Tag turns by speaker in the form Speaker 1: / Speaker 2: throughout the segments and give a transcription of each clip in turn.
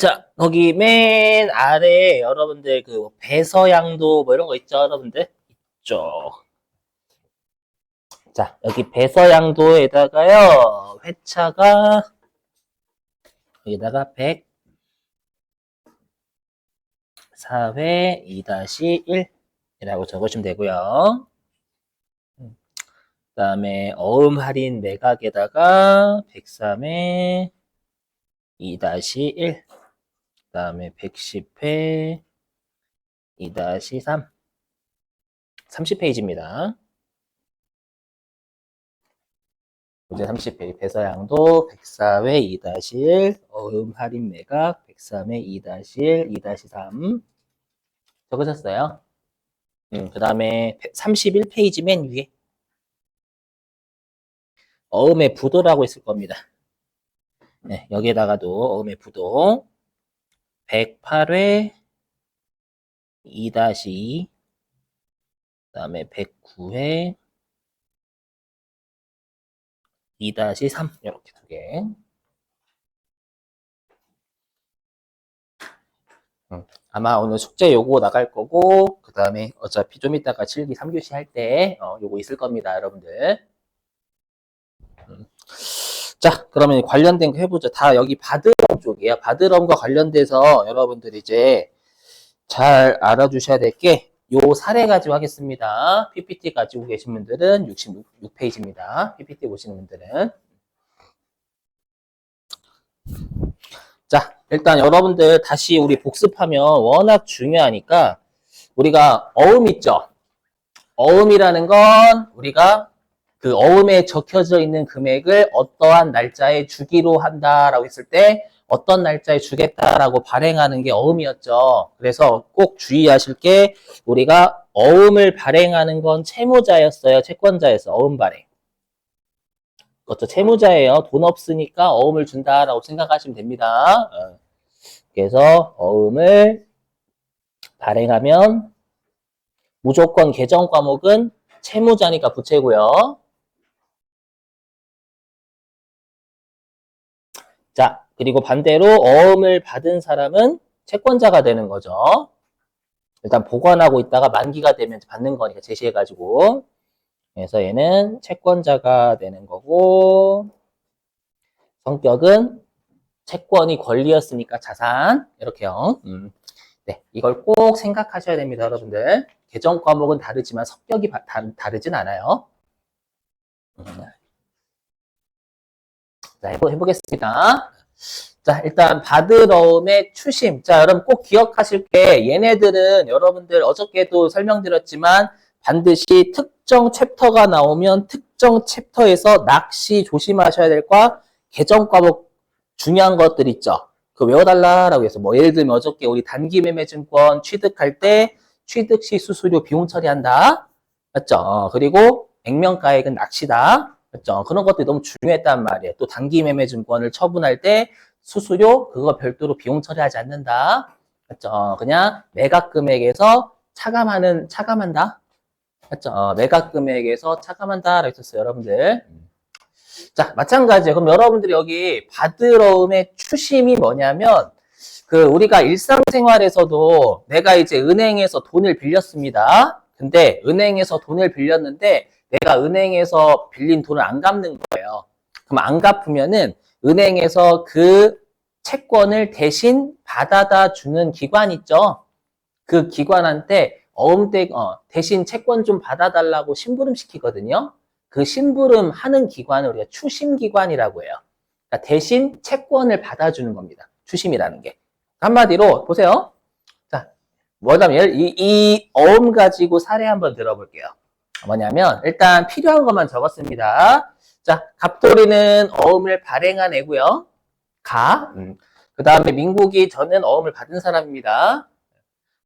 Speaker 1: 자, 거기 맨 아래에 여러분들 그 배서양도 뭐 이런 거 있죠, 여러분들? 있죠. 자, 여기 배서양도에다가요, 회차가 여기다가 104회 2-1이라고 적으시면 되고요. 그 다음에 어음 할인 매각에다가 103회 2-1, 그 다음에 110회 2-3, 30페이지입니다. 문제 30페이지 배서양도 104회 2-1, 어음 할인 매각 103회 2-1, 2-3 적으셨어요? 그 다음에 31페이지 맨 위에 어음의 부도라고 있을 겁니다. 네, 여기에다가도 어음의 부도 108회 2-2, 그 다음에 109회 2-3 이렇게 두 개. 아마 오늘 숙제 요거 나갈 거고, 그 다음에 어차피 좀 이따가 7기 3교시 할 때 요거 있을 겁니다, 여러분들. 자, 그러면 관련된 거 해보죠. 다 여기 바드럼 쪽이에요. 바드럼과 관련돼서 여러분들이 이제 잘 알아주셔야 될 게 요 사례 가지고 하겠습니다. PPT 가지고 계신 분들은 66페이지입니다. PPT 보시는 분들은. 자, 일단 여러분들 다시 우리 복습하면 워낙 중요하니까 우리가 어음 있죠? 어음이라는 건 우리가 그 어음에 적혀져 있는 금액을 어떠한 날짜에 주기로 한다라고 했을 때 어떤 날짜에 주겠다라고 발행하는 게 어음이었죠. 그래서 꼭 주의하실 게 우리가 어음을 발행하는 건 채무자였어요. 채권자였어. 어음 발행. 그것도 채무자예요. 돈 없으니까 어음을 준다라고 생각하시면 됩니다. 그래서 어음을 발행하면 무조건 개정 과목은 채무자니까 부채고요. 자, 그리고 반대로 어음을 받은 사람은 채권자가 되는 거죠. 일단 보관하고 있다가 만기가 되면 받는 거니까 제시해가지고. 그래서 얘는 채권자가 되는 거고, 성격은 채권이 권리였으니까 자산. 이렇게요. 네, 이걸 꼭 생각하셔야 됩니다, 여러분들. 개정 과목은 다르지만 성격이 다르진 않아요. 자, 해보겠습니다. 자, 일단 바드러움의 추심. 자, 여러분 꼭 기억하실 게 얘네들은 여러분들 어저께도 설명드렸지만 반드시 특정 챕터가 나오면 특정 챕터에서 낚시 조심하셔야 될 과 개정 과목 중요한 것들 있죠. 그 외워달라라고 해서 뭐 예를 들면 어저께 우리 단기매매증권 취득할 때 취득 시 수수료 비용 처리한다. 맞죠? 그리고 액면가액은 낚시다. 맞죠? 그런 것들이 너무 중요했단 말이에요. 또 단기매매증권을 처분할 때 수수료 그거 별도로 비용 처리하지 않는다. 맞죠? 그냥 매각 금액에서 차감한다. 맞죠? 매각 금액에서 차감한다라고 했었어요, 여러분들. 자, 마찬가지예요. 그럼 여러분들이 여기 바드러움의 추심이 뭐냐면 그 우리가 일상생활에서도 내가 이제 은행에서 돈을 빌렸습니다. 근데 은행에서 돈을 빌렸는데 내가 은행에서 빌린 돈을 안 갚는 거예요. 그럼 안 갚으면은 은행에서 그 채권을 대신 받아다 주는 기관 있죠. 그 기관한테 대신 채권 좀 받아달라고 심부름 시키거든요. 그 심부름 하는 기관을 우리가 추심기관이라고 해요. 그러니까 대신 채권을 받아주는 겁니다. 추심이라는 게. 한마디로 보세요. 자, 뭐냐면 이 어음 가지고 사례 한번 들어볼게요. 뭐냐면 일단 필요한 것만 적었습니다. 자, 갑돌이는 어음을 발행한 애고요. 그 다음에 민국이 저는 어음을 받은 사람입니다.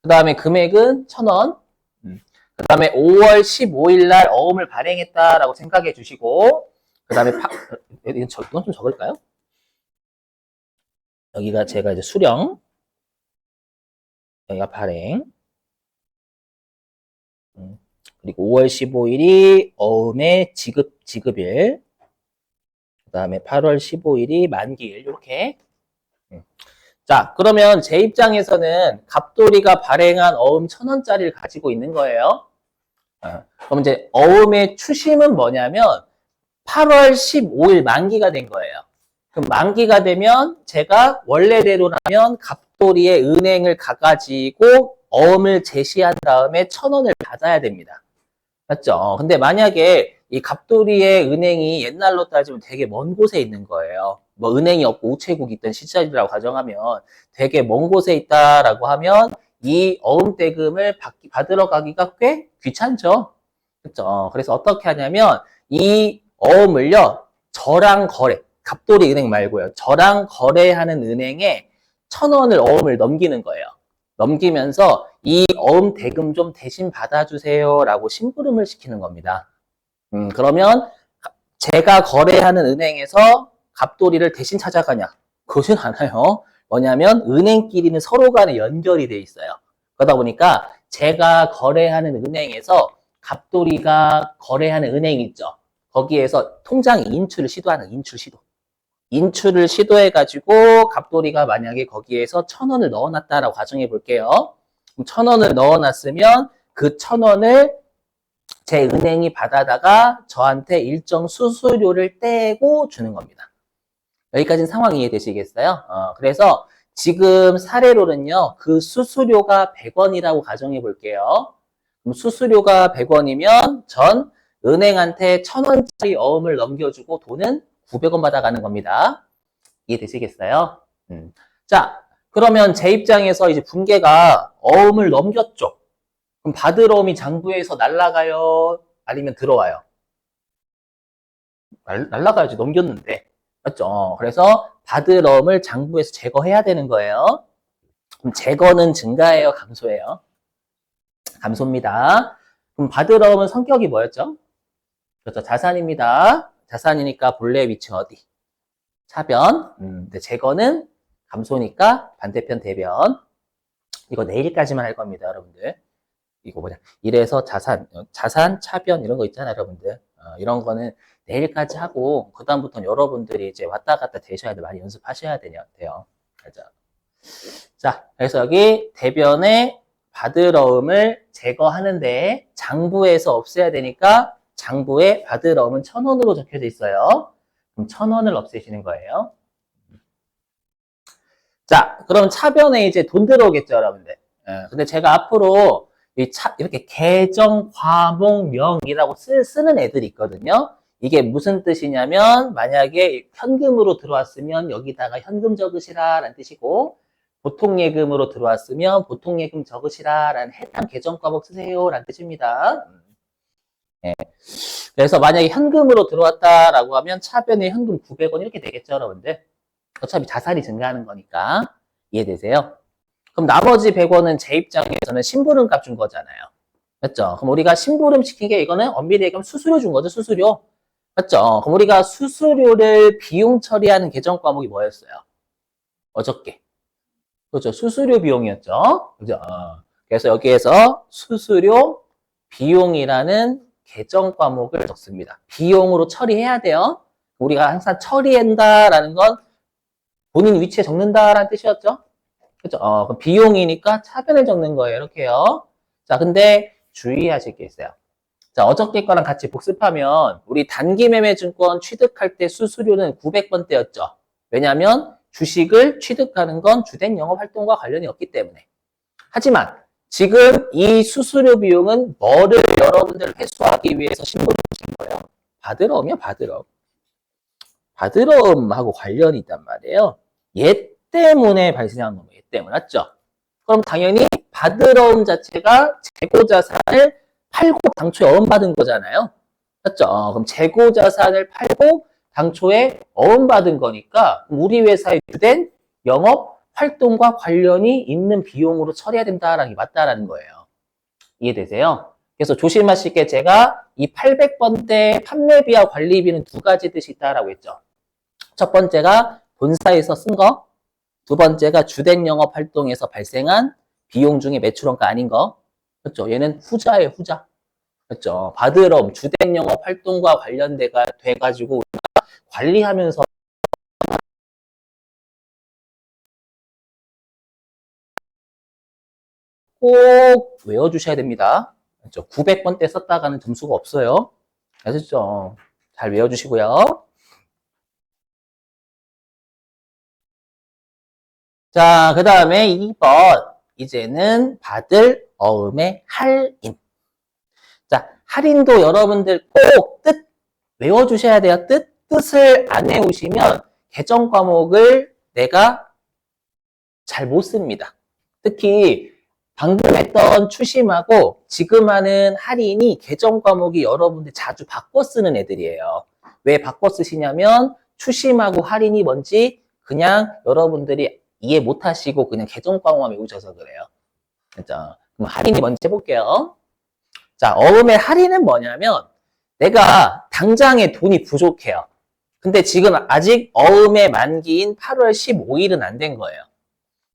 Speaker 1: 그 다음에 금액은 1,000원. 그 다음에 5월 15일 날 어음을 발행했다라고 생각해 주시고, 그 다음에 이건 좀 적을까요? 여기가 제가 이제 수령, 여기가 발행, 그리고 5월 15일이 어음의 지급일, 그 다음에 8월 15일이 만기일, 이렇게. 자, 그러면 제 입장에서는 갑돌이가 발행한 어음 1,000원짜리를 가지고 있는 거예요. 그럼 이제 어음의 추심은 뭐냐면 8월 15일 만기가 된 거예요. 그럼 만기가 되면 제가 원래대로라면 갑돌이의 은행을 가가지고 어음을 제시한 다음에 1,000원을 받아야 됩니다. 맞죠? 근데 만약에 이 갑돌이의 은행이 옛날로 따지면 되게 먼 곳에 있는 거예요. 뭐 은행이 없고 우체국이 있던 시절이라고 가정하면 되게 먼 곳에 있다라고 하면 이 어음 대금을 받으러 가기가 꽤 귀찮죠. 그렇죠? 그래서 어떻게 하냐면 이 어음을요, 저랑 거래, 갑돌이 은행 말고요, 저랑 거래하는 은행에 1,000원을 어음을 넘기는 거예요. 넘기면서 이 어음 대금 좀 대신 받아주세요라고 심부름을 시키는 겁니다. 그러면 제가 거래하는 은행에서 갑돌이를 대신 찾아가냐? 그것은 않아요. 뭐냐면 은행끼리는 서로 간에 연결이 돼 있어요. 그러다 보니까 제가 거래하는 은행에서 갑돌이가 거래하는 은행 있죠. 거기에서 통장 인출을 시도하는 인출 시도. 인출을 시도해가지고 갑돌이가 만약에 거기에서 1,000원을 넣어놨다라고 가정해 볼게요. 그럼 1,000원을 넣어놨으면 그 1,000원을 제 은행이 받아다가 저한테 일정 수수료를 떼고 주는 겁니다. 여기까지는 상황 이해되시겠어요? 그래서 지금 사례로는요, 그 수수료가 100원이라고 가정해 볼게요. 그럼 수수료가 100원이면 전 은행한테 1,000원짜리 어음을 넘겨주고 돈은 900원 받아가는 겁니다. 이해되시겠어요? 자, 그러면 제 입장에서 이제 분계가 어음을 넘겼죠. 그럼 받으러 오미 장부에서 날라가요? 아니면 들어와요? 날라가야지, 넘겼는데. 맞죠? 그래서 받으러 음을 장부에서 제거해야 되는 거예요. 그럼 제거는 증가예요? 감소예요? 감소입니다. 그럼 받으러 음은 성격이 뭐였죠? 그렇죠. 자산입니다. 자산이니까 본래 위치 어디? 차변. 근데 제거는 감소니까 반대편 대변. 이거 내일까지만 할 겁니다, 여러분들. 이거 뭐냐. 이래서 자산, 차변 이런 거 있잖아요, 여러분들. 이런 거는 내일까지 하고, 그다음부터는 여러분들이 이제 왔다 갔다 되셔야 돼. 많이 연습하셔야 돼요. 그죠? 자, 그래서 여기 대변의 받으러음을 제거하는데 장부에서 없애야 되니까 장부에 받으러음은 1,000원으로 적혀져 있어요. 그럼 1,000원을 없애시는 거예요. 자, 그럼 차변에 이제 돈 들어오겠죠, 여러분들. 근데 제가 앞으로 이렇게 계정 과목명이라고 쓰는 애들이 있거든요. 이게 무슨 뜻이냐면 만약에 현금으로 들어왔으면 여기다가 현금 적으시라 라는 뜻이고 보통예금으로 들어왔으면 보통예금 적으시라 라는 해당 계정 과목 쓰세요 라는 뜻입니다. 예. 그래서 만약에 현금으로 들어왔다라고 하면 차변에 현금 900원 이렇게 되겠죠, 여러분들. 어차피 자산이 증가하는 거니까 이해되세요? 그럼 나머지 100원은 제 입장에서는 심부름 값 준 거잖아요. 맞죠? 그럼 우리가 심부름 시킨 게 이거는 엄밀히 얘기하면 수수료 준 거죠, 수수료. 맞죠? 그럼 우리가 수수료를 비용 처리하는 계정 과목이 뭐였어요? 어저께. 그렇죠. 수수료 비용이었죠. 그죠? 그래서 여기에서 수수료 비용이라는 계정 과목을 적습니다. 비용으로 처리해야 돼요. 우리가 항상 처리한다라는 건 본인 위치에 적는다라는 뜻이었죠. 그죠? 그럼 비용이니까 차변을 적는 거예요. 이렇게요. 자, 근데 주의하실 게 있어요. 자, 어저께 거랑 같이 복습하면 우리 단기매매증권 취득할 때 수수료는 900번대였죠. 왜냐하면 주식을 취득하는 건 주된 영업활동과 관련이 없기 때문에. 하지만 지금 이 수수료 비용은 뭐를 여러분들 회수하기 위해서 신고하신 거예요? 받으러 오면 받으러. 받으러음하고 관련이 있단 말이에요. 얘 때문에 발생한 겁니다. 얘 때문에. 맞죠? 그럼 당연히 받으러음 자체가 재고자산을 팔고 당초에 어음받은 거잖아요. 맞죠? 그럼 재고자산을 팔고 당초에 어음받은 거니까 우리 회사의 주된 영업 활동과 관련이 있는 비용으로 처리해야 된다라는 게 맞다라는 거예요. 이해되세요? 그래서 조심하실 게 제가 이 800번대 판매비와 관리비는 두 가지 뜻이 있다라고 했죠. 첫 번째가 본사에서 쓴 거, 두 번째가 주된 영업 활동에서 발생한 비용 중에 매출원가 아닌 거. 그렇죠? 얘는 후자예요, 후자. 그렇죠? 받으러 주된 영업 활동과 관련돼가지고 관리하면서 꼭 외워주셔야 됩니다. 그렇죠? 900번대 썼다가는 점수가 없어요. 아셨죠? 잘 외워주시고요. 자, 그 다음에 2번. 이제는 받을 어음의 할인. 자, 할인도 여러분들 꼭 뜻 외워주셔야 돼요. 뜻을 안 외우시면 개정 과목을 내가 잘 못 씁니다. 특히 방금 했던 추심하고 지금 하는 할인이 개정 과목이 여러분들 자주 바꿔 쓰는 애들이에요. 왜 바꿔 쓰시냐면 추심하고 할인이 뭔지 그냥 여러분들이 이해 못 하시고 그냥 개정 과목만 외우셔서 그래요. 그렇죠? 그럼 할인이 뭔지 해볼게요. 자, 어음의 할인은 뭐냐면 내가 당장에 돈이 부족해요. 근데 지금 아직 어음의 만기인 8월 15일은 안 된 거예요.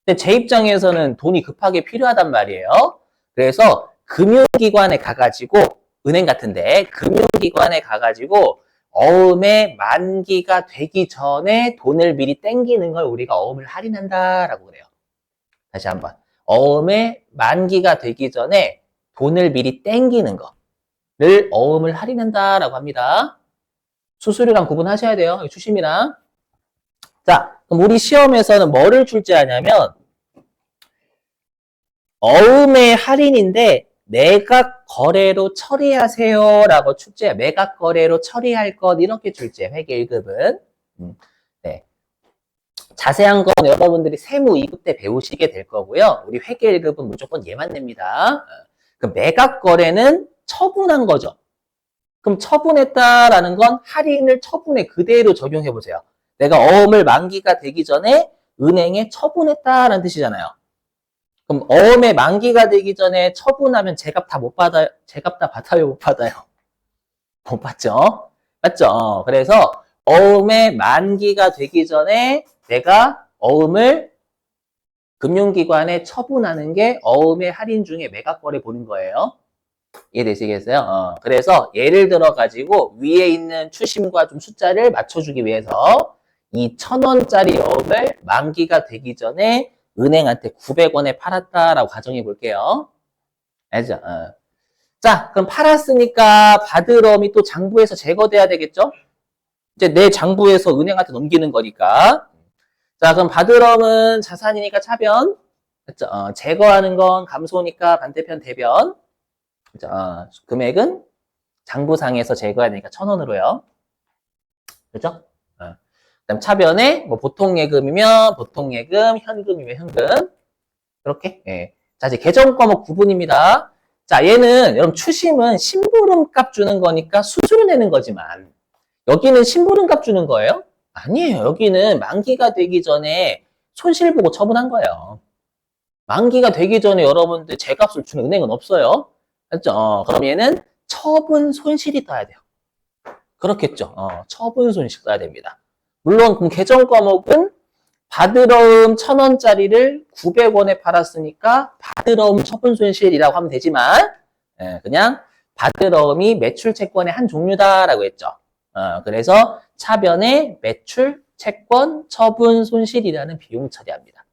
Speaker 1: 근데 제 입장에서는 돈이 급하게 필요하단 말이에요. 그래서 금융기관에 가가지고 은행 같은데 금융기관에 가가지고 어음의 만기가 되기 전에 돈을 미리 땡기는 걸 우리가 어음을 할인한다라고 그래요. 다시 한번. 어음의 만기가 되기 전에 돈을 미리 땡기는 거를 어음을 할인한다라고 합니다. 수수료랑 구분하셔야 돼요. 추심이랑. 자, 그럼 우리 시험에서는 뭐를 출제하냐면 어음의 할인인데 매각 거래로 처리하세요 라고 출제해요. 매각 거래로 처리할 것 이렇게 출제해 회계 1급은. 네. 자세한 건 여러분들이 세무 2급 때 배우시게 될 거고요. 우리 회계 1급은 무조건 얘만 냅니다. 그 매각 거래는 처분한 거죠. 그럼 처분했다라는 건 할인을 처분에 그대로 적용해 보세요. 내가 어음을 만기가 되기 전에 은행에 처분했다라는 뜻이잖아요. 그럼 어음의 만기가 되기 전에 처분하면 제값 다 못 받아요? 제값 다 받아요? 못 받아요? 못 받죠? 맞죠? 그래서 어음의 만기가 되기 전에 내가 어음을 금융기관에 처분하는 게 어음의 할인 중에 매각거래 보는 거예요. 이해되시겠어요? 그래서 예를 들어 가지고 위에 있는 추심과 좀 숫자를 맞춰주기 위해서 이 1,000원짜리 어음을 만기가 되기 전에 은행한테 900원에 팔았다라고 가정해 볼게요. 알죠? 자, 그럼 팔았으니까 받을 어음이 또 장부에서 제거돼야 되겠죠? 이제 내 장부에서 은행한테 넘기는 거니까. 자, 그럼 받을 어음은 자산이니까 차변. 그렇죠? 제거하는 건 감소니까 반대편 대변. 그렇죠? 금액은 장부상에서 제거해야 되니까 1,000원으로요. 그죠? 그다음 차변에 뭐 보통 예금이면 보통 예금, 현금이면 현금. 이렇게. 예. 자, 이제 계정 과목 구분입니다. 자, 얘는 여러분 추심은 심부름값 주는 거니까 수수료 내는 거지만 여기는 심부름값 주는 거예요? 아니에요. 여기는 만기가 되기 전에 손실 보고 처분한 거예요. 만기가 되기 전에 여러분들 제값을 주는 은행은 없어요. 맞죠? 그럼 얘는 처분 손실이 떠야 돼요. 그렇겠죠. 처분 손실 떠야 됩니다. 물론 그럼 계정 과목은 받으러움 1,000원짜리를 900원에 팔았으니까 받으러움 처분 손실이라고 하면 되지만 그냥 받으러움이 매출 채권의 한 종류다라고 했죠. 그래서 차변에 매출 채권 처분 손실이라는 비용 처리합니다.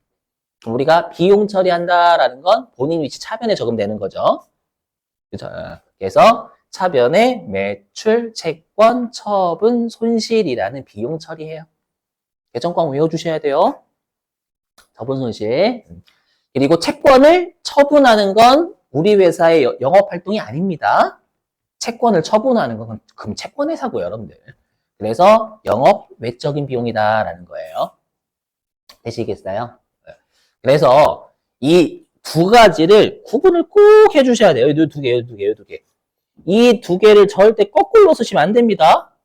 Speaker 1: 우리가 비용 처리한다라는 건 본인 위치 차변에 적용되는 거죠. 그렇죠? 그래서 차변에 매출 채권 처분 손실이라는 비용 처리해요. 계정광 외워주셔야 돼요. 처분 손실. 그리고 채권을 처분하는 건 우리 회사의 영업활동이 아닙니다. 채권을 처분하는 건 그럼 채권회사고요, 여러분들. 그래서 영업 외적인 비용이다라는 거예요. 되시겠어요? 그래서 이 두 가지를 구분을 꼭 해주셔야 돼요. 이 두 개, 이 두 개, 이 두 개. 이 두 개를 절대 거꾸로 쓰시면 안 됩니다.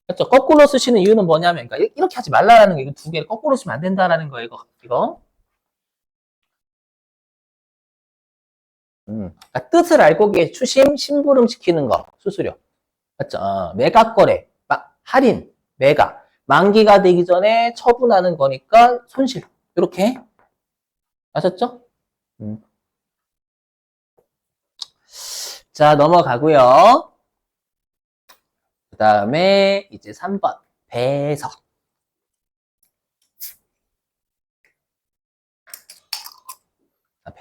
Speaker 1: 그렇죠? 거꾸로 쓰시는 이유는 뭐냐면, 그러니까 이렇게 하지 말라라는 게, 두 개를 거꾸로 쓰면 안 된다라는 거예요, 이거. 그러니까 뜻을 알고 계신 추심, 심부름 시키는 거, 수수료. 맞죠? 매각 거래, 할인, 매각. 만기가 되기 전에 처분하는 거니까 손실. 이렇게. 아셨죠? 자, 넘어가고요. 그 다음에 이제 3번. 배석.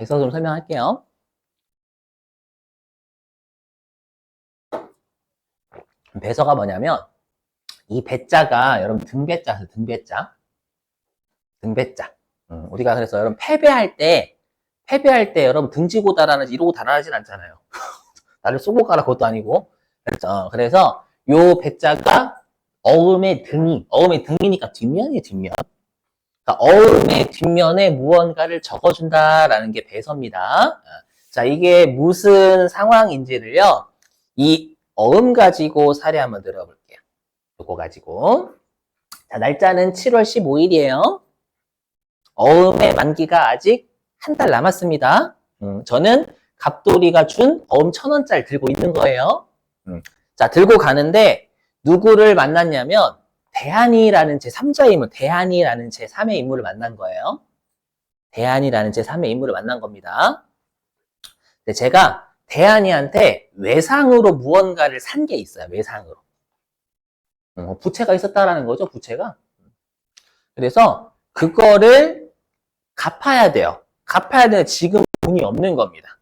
Speaker 1: 배서 좀 설명할게요. 배서가 뭐냐면 이 배자가 여러분 등배자, 등배자, 등배자. 우리가 그래서 여러분 패배할 때 여러분 등지고 달아나지 이러고 달아나진 않잖아요. 나를 쏘고 가라 그것도 아니고. 그렇죠? 그래서 요 배자가 어음의 등이니까 뒷면이에요, 뒷면. 그러니까 어음의 뒷면에 무언가를 적어준다라는 게 배서입니다. 자, 이게 무슨 상황인지를요, 이 어음 가지고 사례 한번 들어볼게요. 요거 가지고. 자, 날짜는 7월 15일이에요. 어음의 만기가 아직 한 달 남았습니다. 저는 갑돌이가 준 어음 1,000원짜리 들고 있는 거예요. 자, 들고 가는데 누구를 만났냐면 대한이라는 제3자의 인물, 대한이라는 제3의 인물을 만난 거예요. 대한이라는 제3의 인물을 만난 겁니다. 근데 제가 대한이한테 외상으로 무언가를 산 게 있어요. 외상으로. 부채가 있었다라는 거죠. 부채가. 그래서 그거를 갚아야 돼요. 갚아야 되는데 지금 돈이 없는 겁니다.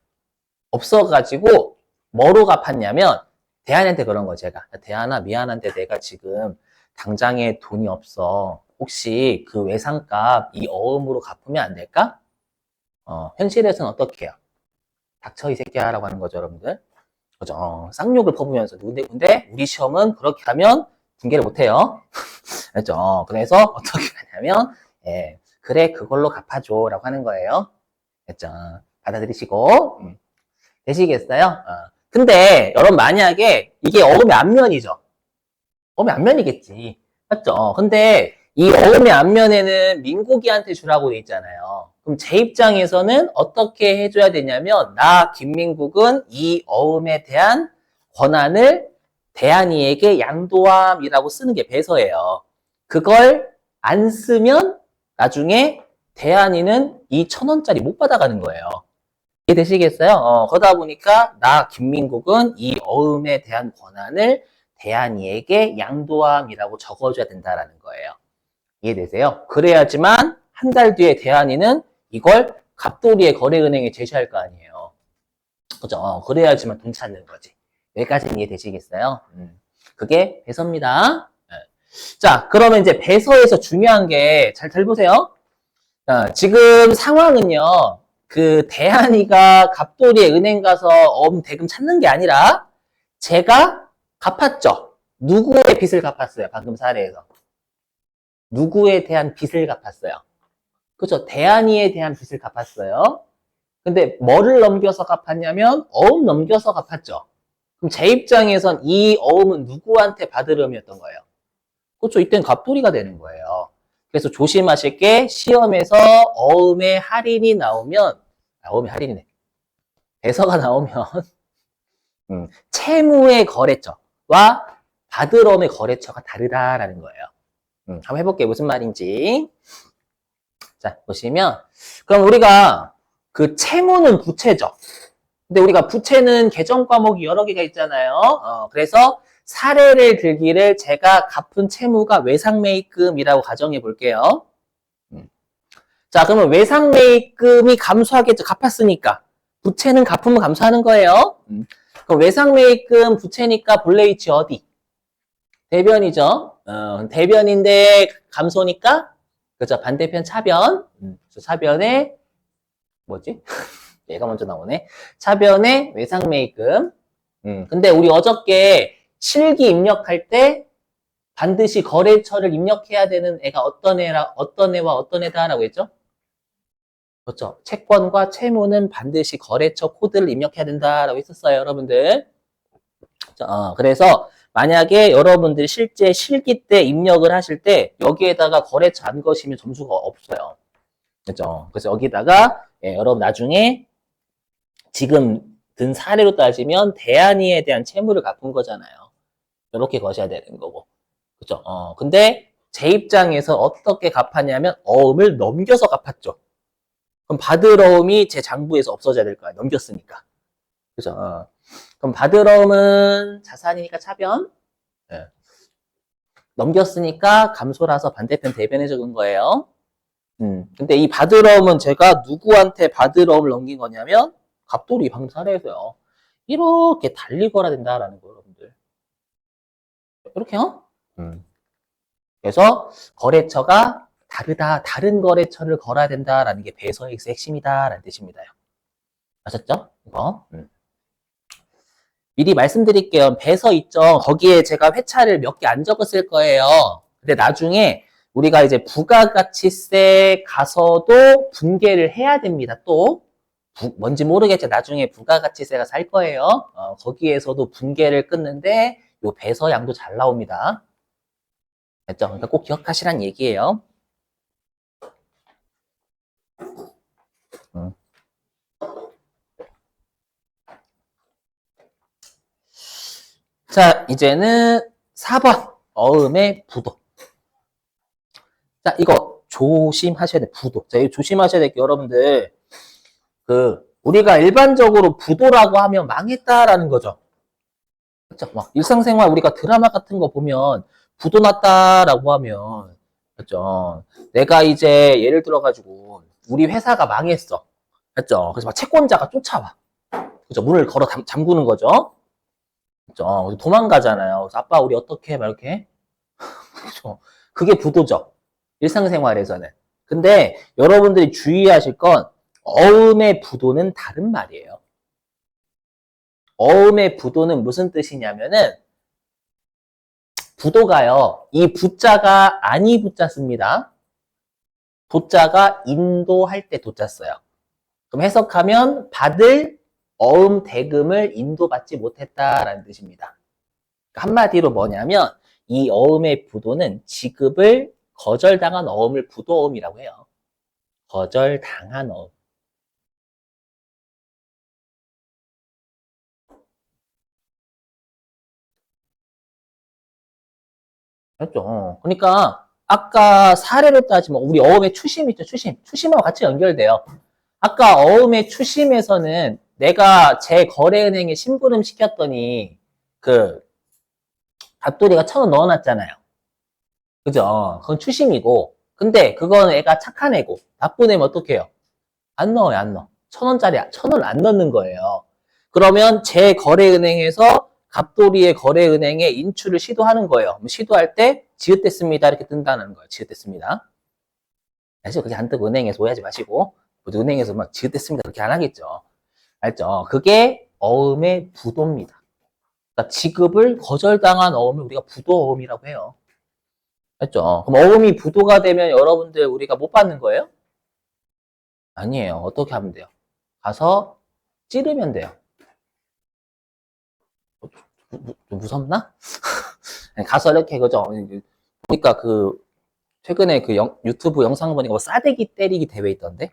Speaker 1: 없어가지고 뭐로 갚았냐면 대한이한테 그런 거 제가. 대한아 미안한데 내가 지금 당장에 돈이 없어. 혹시 그 외상값 이 어음으로 갚으면 안 될까? 현실에서는 어떻게 해요? 닥쳐 이 새끼야 라고 하는 거죠 여러분들. 그죠? 쌍욕을 퍼부면서. 근데 우리 시험은 그렇게 하면 붕괴를 못해요. 그렇죠? 그래서 어떻게 하냐면 그래 그걸로 갚아줘 라고 하는 거예요. 그렇죠? 받아들이시고 되시겠어요? 근데 여러분 만약에 이게 어음의 앞면이죠. 어음의 앞면이겠지. 맞죠? 근데 이 어음의 앞면에는 민국이한테 주라고 돼 있잖아요. 그럼 제 입장에서는 어떻게 해줘야 되냐면 나 김민국은 이 어음에 대한 권한을 대한이에게 양도함이라고 쓰는 게 배서예요. 그걸 안 쓰면 나중에 대한이는 이 1,000원짜리 못 받아가는 거예요. 이해되시겠어요? 그러다 보니까 나 김민국은 이 어음에 대한 권한을 대한이에게 양도함이라고 적어줘야 된다라는 거예요. 이해되세요? 그래야지만 한 달 뒤에 대한이는 이걸 갑돌이의 거래은행에 제시할 거 아니에요. 그죠? 그래야지만 돈 찾는 거지. 여기까지는 이해되시겠어요? 그게 배서입니다. 자, 그러면 이제 배서에서 중요한 게 잘 들보세요. 지금 상황은요. 그 대한이가 갑돌이의 은행 가서 대금 찾는 게 아니라 제가 갚았죠. 누구의 빚을 갚았어요? 방금 사례에서. 누구에 대한 빚을 갚았어요? 그죠? 대한이에 대한 빚을 갚았어요. 근데 뭐를 넘겨서 갚았냐면 어음 넘겨서 갚았죠. 그럼 제 입장에선 이 어음은 누구한테 받을 음이었던 거예요? 그렇죠. 이땐 갑돌이가 되는 거예요. 그래서 조심하실 게 시험에서 어음의 할인이 나오면 어음의 할인이네. 배서가 나오면 채무의 거래처와 받을 어음의 거래처가 다르다라는 거예요. 한번 해볼게요. 무슨 말인지. 자, 보시면 그럼 우리가 그 채무는 부채죠. 근데 우리가 부채는 계정 과목이 여러 개가 있잖아요. 그래서 사례를 들기를 제가 갚은 채무가 외상매입금이라고 가정해 볼게요. 자, 그러면 외상매입금이 감소하겠죠. 갚았으니까. 부채는 갚으면 감소하는 거예요. 그럼 외상매입금 부채니까 본래 위치 어디? 대변이죠. 대변인데 감소니까 그죠. 반대편 차변. 차변에 뭐지? 얘가 먼저 나오네. 차변에 외상매입금. 근데 우리 어저께 실기 입력할 때 반드시 거래처를 입력해야 되는 애가 어떤 애와 어떤 애다라고 했죠? 그렇죠. 채권과 채무는 반드시 거래처 코드를 입력해야 된다라고 했었어요, 여러분들. 그래서 만약에 여러분들이 실제 실기 때 입력을 하실 때 여기에다가 거래처 안 거시면 점수가 없어요. 그렇죠. 그래서 여기다가 여러분 나중에 지금 든 사례로 따지면 대한이에 대한 채무를 갚은 거잖아요. 이렇게 거셔야 되는 거고. 그죠? 근데 제 입장에서 어떻게 갚았냐면 어음을 넘겨서 갚았죠. 그럼 받을 어음이 제 장부에서 없어져야 될 거야. 넘겼으니까. 그죠? 그럼 받을 어음은 자산이니까 차변. 넘겼으니까 감소라서 반대편 대변에 적은 거예요. 근데 이 받으러움은 제가 누구한테 받으러움을 넘긴 거냐면 갑돌이 방금 사례에서요. 이렇게 달리 걸어야 된다라는 거예요, 여러분들. 이렇게요? 그래서 거래처가 다르다, 다른 거래처를 걸어야 된다라는 게 배서의 핵심이다라는 뜻입니다. 아셨죠? 이거. 미리 말씀드릴게요. 배서 있죠? 거기에 제가 회차를 몇 개 안 적었을 거예요. 근데 나중에 우리가 이제 부가가치세 가서도 분계를 해야 됩니다. 또 뭔지 모르겠죠. 나중에 부가가치세가 살 거예요. 거기에서도 분계를 끊는데 요 배서양도 잘 나옵니다. 됐죠? 그러니까 꼭 기억하시란 얘기예요. 자, 이제는 4번 어음의 부도. 자, 이거 조심하셔야 돼. 부도. 자, 이거 조심하셔야 될 게 여러분들 우리가 일반적으로 부도라고 하면 망했다라는 거죠. 그렇죠? 막 일상생활 우리가 드라마 같은 거 보면 부도 났다라고 하면 그렇죠? 내가 이제 예를 들어 가지고 우리 회사가 망했어. 그렇죠? 그래서 막 채권자가 쫓아와. 그죠? 문을 걸어 잠그는 거죠. 그죠? 도망가잖아요. 그래서 아빠 우리 어떻게 막 이렇게 그죠? 그게 부도죠. 일상생활에서는. 근데 여러분들이 주의하실 건 어음의 부도는 다른 말이에요. 어음의 부도는 무슨 뜻이냐면은 부도가요. 이 부자가 아니 부자 씁니다. 도자가 인도할 때 도자 써요. 그럼 해석하면 받을 어음 대금을 인도받지 못했다라는 뜻입니다. 한마디로 뭐냐면 이 어음의 부도는 지급을 거절당한 어음을 부도어음이라고 해요. 거절당한 어음. 그렇죠. 그러니까 아까 사례로 따지면 우리 어음의 추심 있죠. 추심. 추심하고 같이 연결돼요. 아까 어음의 추심에서는 내가 제 거래은행에 심부름 시켰더니 갑돌이가 1,000원 넣어놨잖아요. 그죠? 그건 추심이고. 근데 그건 애가 착한 애고 나쁜 애면 어떡해요? 안 넣어요, 안 넣어. 1,000원짜리 1,000원 안 넣는 거예요. 그러면 제 거래은행에서 갑돌이의 거래은행에 인출을 시도하는 거예요. 시도할 때 지읒됐습니다 이렇게 뜬다는 거예요. 지읒됐습니다. 사실 그게 안 뜨고 은행에서 오해하지 마시고 은행에서 막 지읒됐습니다 그렇게 안 하겠죠. 알죠? 그게 어음의 부도입니다. 그러니까 지급을 거절당한 어음을 우리가 부도어음이라고 해요. 알죠? 그럼 어음이 부도가 되면 여러분들 우리가 못 받는 거예요? 아니에요. 어떻게 하면 돼요? 가서 찌르면 돼요. 좀 무섭나? 가서 이렇게 그죠? 보니까 최근에 유튜브 영상 보니까 뭐 싸대기 때리기 대회 있던데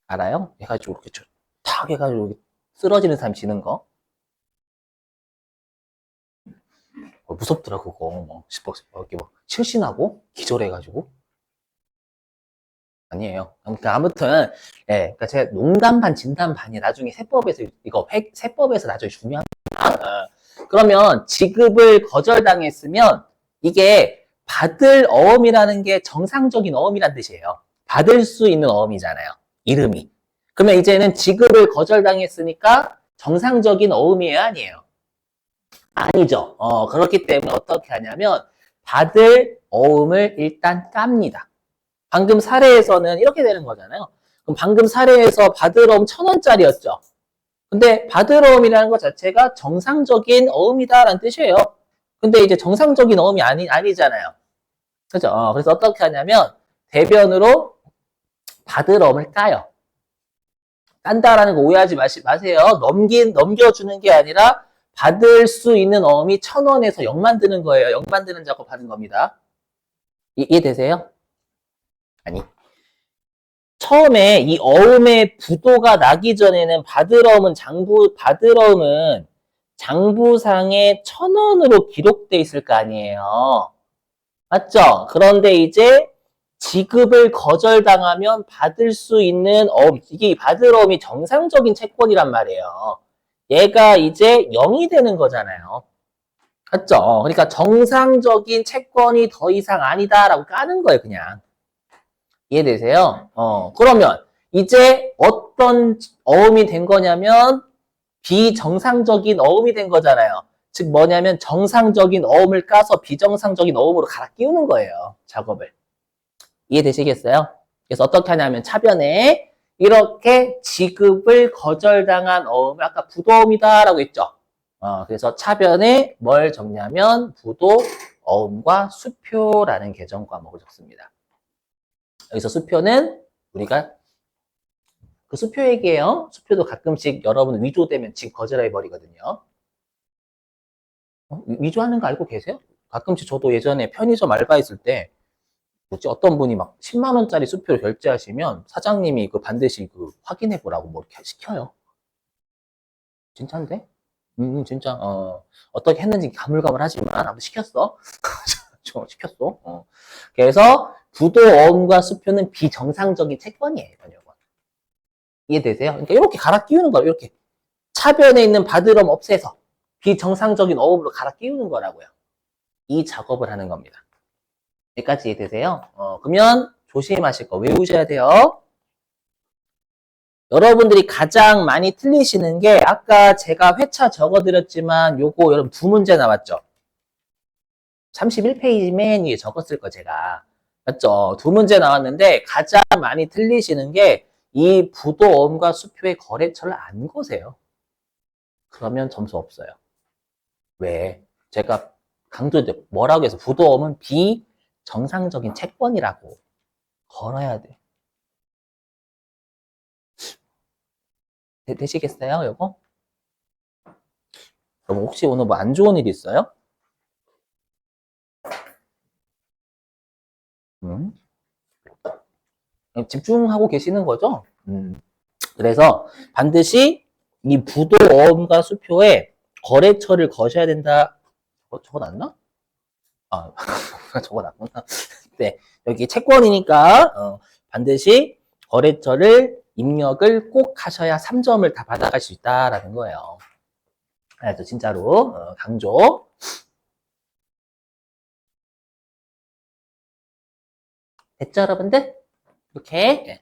Speaker 1: 알아요? 해가지고 이렇게 탁 해가지고 이렇게 쓰러지는 사람 지는 거 무섭더라 그거 뭐 이렇게 막 실신하고 기절해가지고 아니에요. 아무튼 예, 그러니까 제가 농담 반 진담 반이 나중에 세법에서 세법에서 나중에 중요한 그러면 지급을 거절당했으면 이게 받을 어음이라는 게 정상적인 어음이란 뜻이에요. 받을 수 있는 어음이잖아요. 이름이. 그러면 이제는 지급을 거절당했으니까 정상적인 어음이에요, 아니에요? 아니죠. 그렇기 때문에 어떻게 하냐면 받을 어음을 일단 깝니다. 방금 사례에서는 이렇게 되는 거잖아요. 그럼 방금 사례에서 받을 어음 1,000원짜리였죠. 근데 받을 어음이라는 것 자체가 정상적인 어음이다라는 뜻이에요. 근데 이제 정상적인 어음이 아니잖아요. 그죠? 그래서 어떻게 하냐면 대변으로 받을 어음을 까요. 깐다라는 거 오해하지 마세요. 넘겨주는 게 아니라 받을 수 있는 어음이 1,000원에서 0 만드는 거예요. 0 만드는 작업 하는 겁니다. 이해되세요? 아니. 처음에 이 어음의 부도가 나기 전에는 받을 어음은 장부상에 1,000원으로 기록돼 있을 거 아니에요. 맞죠? 그런데 이제 지급을 거절당하면 받을 수 있는 이게 받을 어음이 정상적인 채권이란 말이에요. 얘가 이제 0이 되는 거잖아요. 맞죠? 그러니까 정상적인 채권이 더 이상 아니다라고 까는 거예요, 그냥. 이해되세요? 그러면 이제 어떤 어음이 된 거냐면 비정상적인 어음이 된 거잖아요. 즉 뭐냐면 정상적인 어음을 까서 비정상적인 어음으로 갈아 끼우는 거예요. 작업을. 이해되시겠어요? 그래서 어떻게 하냐면 차변에 이렇게 지급을 거절당한 어음을 아까 부도어음이다라고 했죠. 그래서 차변에 뭘 적냐면 부도, 어음과 수표라는 개정 과목을 적습니다. 여기서 수표는 우리가 그 수표 얘기예요. 수표도 가끔씩 여러분 위조되면 직 거절해 버리거든요. 위조하는 거 알고 계세요? 가끔씩 저도 예전에 편의점 알바했을 때 뭐지 어떤 분이 막 10만 원짜리 수표를 결제하시면 사장님이 그 반드시 그 확인해 보라고 뭐 이렇게 시켜요. 진짜인데? 진짜 어떻게 했는지 가물가물하지만 아무튼 시켰어. 시켰어. 그래서 부도 어음과 수표는 비정상적인 채권이에요. 번역은. 이해되세요? 그러니까 이렇게 갈아 끼우는 거예요. 이렇게 차변에 있는 바드럼 없애서 비정상적인 어음으로 갈아 끼우는 거라고요. 이 작업을 하는 겁니다. 여기까지 이해되세요? 그러면 조심하실 거 외우셔야 돼요. 여러분들이 가장 많이 틀리시는 게 아까 제가 회차 적어드렸지만 요거 여러분 두 문제 나왔죠? 31페이지 맨 위에 적었을 거 제가. 맞죠? 두 문제 나왔는데 가장 많이 틀리시는 게 이 부도어음과 수표의 거래처를 안 거세요. 그러면 점수 없어요. 왜? 제가 강조드려 뭐라고 해서 부도어음은 비정상적인 채권이라고 걸어야 돼. 되시겠어요, 요거? 그럼 혹시 오늘 뭐 안 좋은 일 있어요? 음? 집중하고 계시는 거죠? 그래서 반드시 이 부도어음과 수표에 거래처를 거셔야 된다. 적어놨나? 아, 적어놨구나. 네, 여기 채권이니까 반드시 거래처를 입력을 꼭 하셔야 3점을 다 받아갈 수 있다라는 거예요. 그래서 진짜로 강조. 됐죠, 여러분들? 이렇게.